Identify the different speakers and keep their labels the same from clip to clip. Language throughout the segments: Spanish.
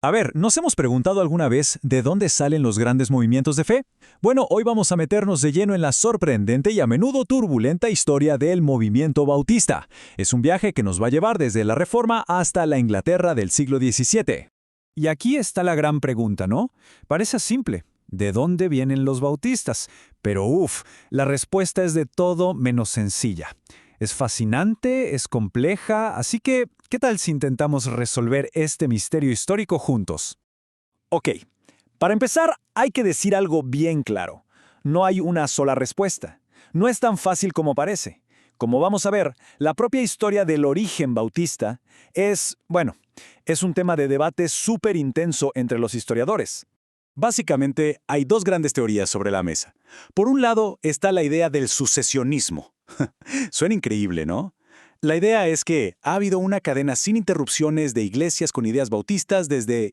Speaker 1: A ver, ¿nos hemos preguntado alguna vez de dónde salen los grandes movimientos de fe? Bueno, hoy vamos a meternos de lleno en la sorprendente y a menudo turbulenta historia del movimiento bautista. Es un viaje que nos va a llevar desde la Reforma hasta la Inglaterra del siglo XVII. Y aquí está la gran pregunta, ¿no? Parece simple. ¿De dónde vienen los bautistas? Pero la respuesta es de todo menos sencilla. Es fascinante, es compleja, así que, ¿qué tal si intentamos resolver este misterio histórico juntos? Ok, para empezar, hay que decir algo bien claro. No hay una sola respuesta. No es tan fácil como parece. Como vamos a ver, la propia historia del origen bautista es un tema de debate súper intenso entre los historiadores. Básicamente, hay dos grandes teorías sobre la mesa. Por un lado está la idea del sucesionismo. Suena increíble, ¿no? La idea es que ha habido una cadena sin interrupciones de iglesias con ideas bautistas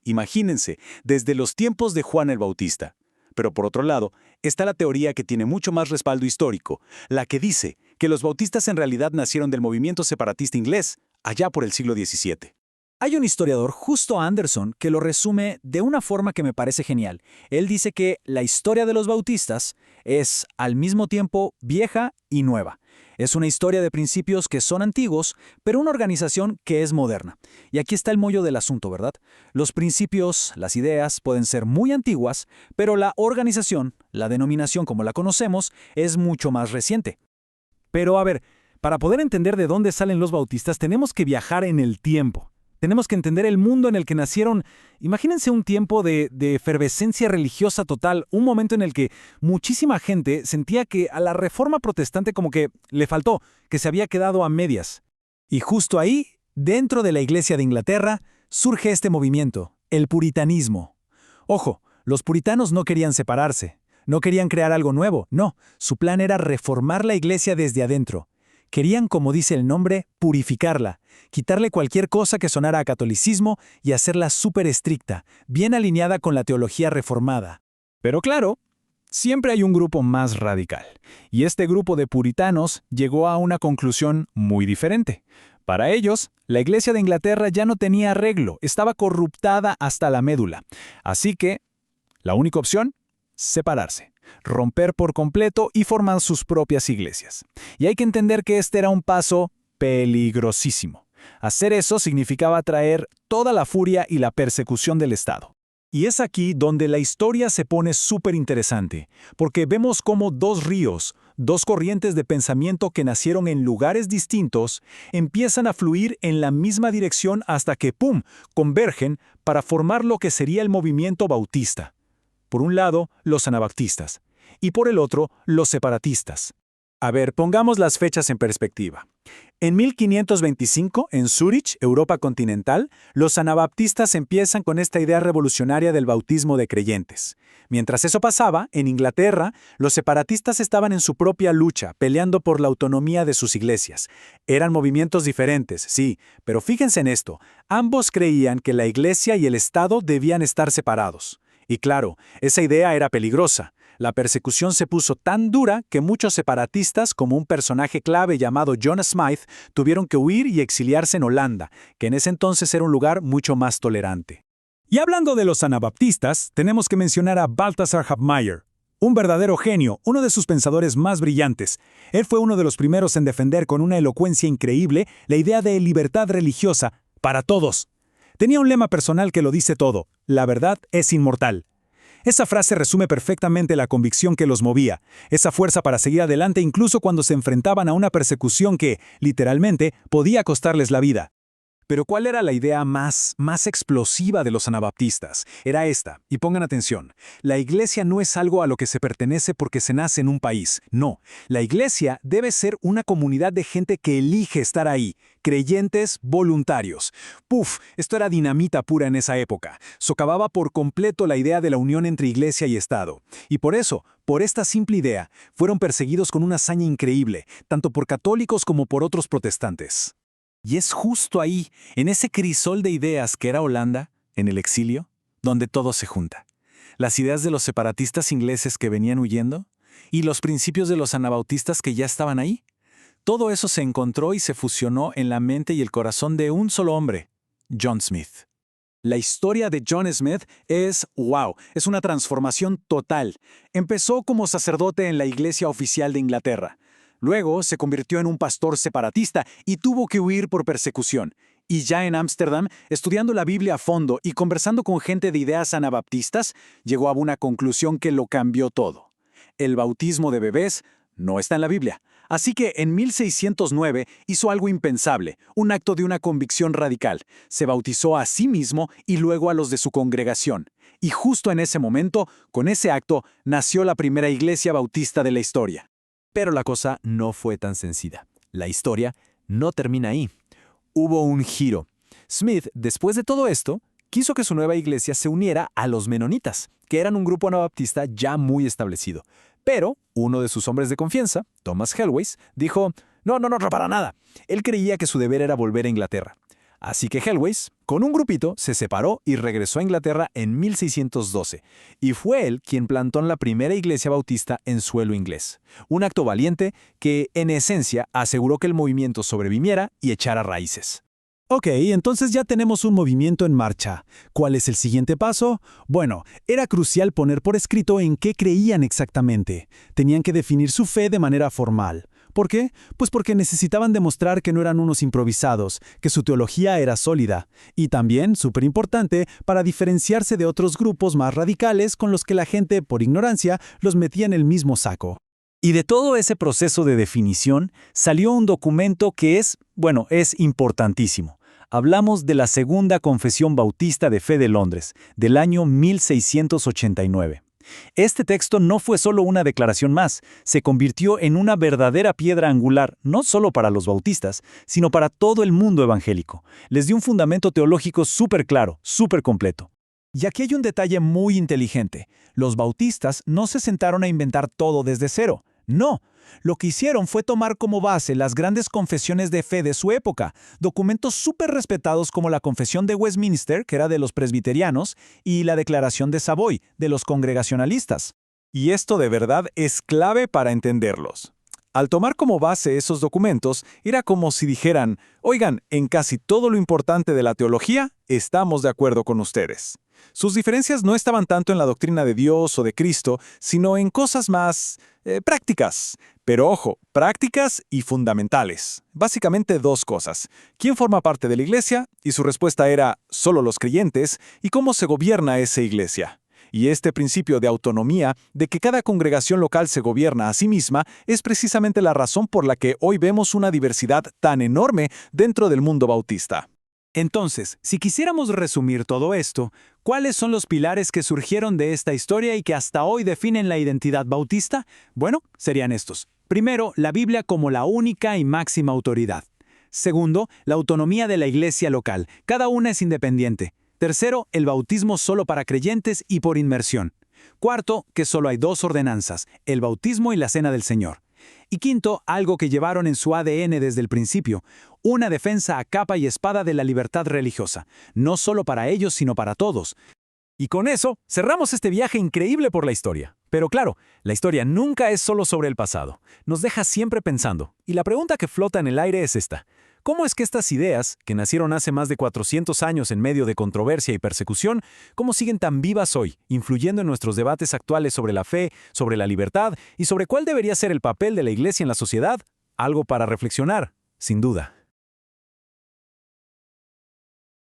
Speaker 1: imagínense, desde los tiempos de Juan el Bautista. Pero por otro lado, está la teoría que tiene mucho más respaldo histórico, la que dice que los bautistas en realidad nacieron del movimiento separatista inglés, allá por el siglo XVII. Hay un historiador, Justo Anderson, que lo resume de una forma que me parece genial. Él dice que la historia de los bautistas es al mismo tiempo vieja y nueva. Es una historia de principios que son antiguos, pero una organización que es moderna. Y aquí está el mollo del asunto, ¿verdad? Los principios, las ideas pueden ser muy antiguas, pero la organización, la denominación como la conocemos, es mucho más reciente. Pero a ver, para poder entender de dónde salen los bautistas tenemos que viajar en el tiempo. Tenemos que entender el mundo en el que nacieron. Imagínense un tiempo de efervescencia religiosa total, un momento en el que muchísima gente sentía que a la reforma protestante como que le faltó, que se había quedado a medias. Y justo ahí, dentro de la Iglesia de Inglaterra, surge este movimiento, el puritanismo. Ojo, los puritanos no querían separarse, no querían crear algo nuevo, no, su plan era reformar la Iglesia desde adentro. Querían, como dice el nombre, purificarla, quitarle cualquier cosa que sonara a catolicismo y hacerla súper estricta, bien alineada con la teología reformada. Pero claro, siempre hay un grupo más radical, y este grupo de puritanos llegó a una conclusión muy diferente. Para ellos, la Iglesia de Inglaterra ya no tenía arreglo, estaba corruptada hasta la médula. Así que, la única opción, separarse, romper por completo y formar sus propias iglesias. Y hay que entender que este era un paso peligrosísimo. Hacer eso significaba traer toda la furia y la persecución del Estado. Y es aquí donde la historia se pone súper interesante, porque vemos cómo dos ríos, dos corrientes de pensamiento que nacieron en lugares distintos, empiezan a fluir en la misma dirección hasta que, ¡pum!, convergen para formar lo que sería el movimiento bautista. Por un lado, los anabaptistas, y por el otro, los separatistas. A ver, pongamos las fechas en perspectiva. En 1525, en Zúrich, Europa continental, los anabaptistas empiezan con esta idea revolucionaria del bautismo de creyentes. Mientras eso pasaba, en Inglaterra, los separatistas estaban en su propia lucha, peleando por la autonomía de sus iglesias. Eran movimientos diferentes, sí, pero fíjense en esto, ambos creían que la iglesia y el Estado debían estar separados. Y claro, esa idea era peligrosa. La persecución se puso tan dura que muchos separatistas, como un personaje clave llamado John Smythe, tuvieron que huir y exiliarse en Holanda, que en ese entonces era un lugar mucho más tolerante. Y hablando de los anabaptistas, tenemos que mencionar a Balthasar Hubmaier, un verdadero genio, uno de sus pensadores más brillantes. Él fue uno de los primeros en defender con una elocuencia increíble la idea de libertad religiosa para todos. Tenía un lema personal que lo dice todo: la verdad es inmortal. Esa frase resume perfectamente la convicción que los movía, esa fuerza para seguir adelante incluso cuando se enfrentaban a una persecución que, literalmente, podía costarles la vida. Pero ¿cuál era la idea más explosiva de los anabaptistas? Era esta, y pongan atención, la iglesia no es algo a lo que se pertenece porque se nace en un país, no. La iglesia debe ser una comunidad de gente que elige estar ahí, creyentes voluntarios. Esto era dinamita pura en esa época. Socavaba por completo la idea de la unión entre iglesia y Estado. Y por eso, por esta simple idea, fueron perseguidos con una hazaña increíble, tanto por católicos como por otros protestantes. Y es justo ahí, en ese crisol de ideas que era Holanda, en el exilio, donde todo se junta. Las ideas de los separatistas ingleses que venían huyendo y los principios de los anabautistas que ya estaban ahí. Todo eso se encontró y se fusionó en la mente y el corazón de un solo hombre, John Smyth. La historia de John Smith es wow, es una transformación total. Empezó como sacerdote en la Iglesia Oficial de Inglaterra. Luego se convirtió en un pastor separatista y tuvo que huir por persecución. Y ya en Ámsterdam, estudiando la Biblia a fondo y conversando con gente de ideas anabaptistas, llegó a una conclusión que lo cambió todo. El bautismo de bebés no está en la Biblia. Así que en 1609 hizo algo impensable, un acto de una convicción radical. Se bautizó a sí mismo y luego a los de su congregación. Y justo en ese momento, con ese acto, nació la primera iglesia bautista de la historia.
Speaker 2: Pero la cosa no fue tan sencilla. La historia no termina ahí. Hubo un giro. Smith, después de todo esto, quiso que su nueva iglesia se uniera a los menonitas, que eran un grupo anabaptista ya muy establecido. Pero uno de sus hombres de confianza, Thomas Helwys, dijo, no, para nada. Él creía que su deber era volver a Inglaterra. Así que Helwys, con un grupito, se separó y regresó a Inglaterra en 1612. Y fue él quien plantó la primera iglesia bautista en suelo inglés. Un acto valiente que, en esencia, aseguró que el movimiento sobreviviera y echara raíces.
Speaker 3: Ok, entonces ya tenemos un movimiento en marcha. ¿Cuál es el siguiente paso? Bueno, era crucial poner por escrito en qué creían exactamente. Tenían que definir su fe de manera formal. ¿Por qué? Pues porque necesitaban demostrar que no eran unos improvisados, que su teología era sólida. Y también, súper importante, para diferenciarse de otros grupos más radicales con los que la gente, por ignorancia, los metía en el mismo saco.
Speaker 1: Y de todo ese proceso de definición salió un documento que es importantísimo. Hablamos de la Segunda Confesión Bautista de Fe de Londres, del año 1689. Este texto no fue solo una declaración más, se convirtió en una verdadera piedra angular, no solo para los bautistas, sino para todo el mundo evangélico. Les dio un fundamento teológico súper claro, súper completo. Y aquí hay un detalle muy inteligente. Los bautistas no se sentaron a inventar todo desde cero. No, lo que hicieron fue tomar como base las grandes confesiones de fe de su época, documentos súper respetados como la Confesión de Westminster, que era de los presbiterianos, y la Declaración de Savoy, de los congregacionalistas. Y esto de verdad es clave para entenderlos. Al tomar como base esos documentos, era como si dijeran, oigan, en casi todo lo importante de la teología, estamos de acuerdo con ustedes. Sus diferencias no estaban tanto en la doctrina de Dios o de Cristo, sino en cosas más prácticas. Pero ojo, prácticas y fundamentales. Básicamente dos cosas. ¿Quién forma parte de la iglesia? Y su respuesta era, solo los creyentes. ¿Y cómo se gobierna esa iglesia? Y este principio de autonomía, de que cada congregación local se gobierna a sí misma, es precisamente la razón por la que hoy vemos una diversidad tan enorme dentro del mundo bautista. Entonces, si quisiéramos resumir todo esto, ¿cuáles son los pilares que surgieron de esta historia y que hasta hoy definen la identidad bautista? Bueno, serían estos. Primero, la Biblia como la única y máxima autoridad. Segundo, la autonomía de la iglesia local. Cada una es independiente. Tercero, el bautismo solo para creyentes y por inmersión. Cuarto, que solo hay dos ordenanzas, el bautismo y la cena del Señor. Y quinto, algo que llevaron en su ADN desde el principio, una defensa a capa y espada de la libertad religiosa, no solo para ellos, sino para todos. Y con eso, cerramos este viaje increíble por la historia. Pero claro, la historia nunca es solo sobre el pasado, nos deja siempre pensando. Y la pregunta que flota en el aire es esta. ¿Cómo es que estas ideas, que nacieron hace más de 400 años en medio de controversia y persecución, cómo siguen tan vivas hoy, influyendo en nuestros debates actuales sobre la fe, sobre la libertad y sobre cuál debería ser el papel de la iglesia en la sociedad? Algo para reflexionar, sin duda.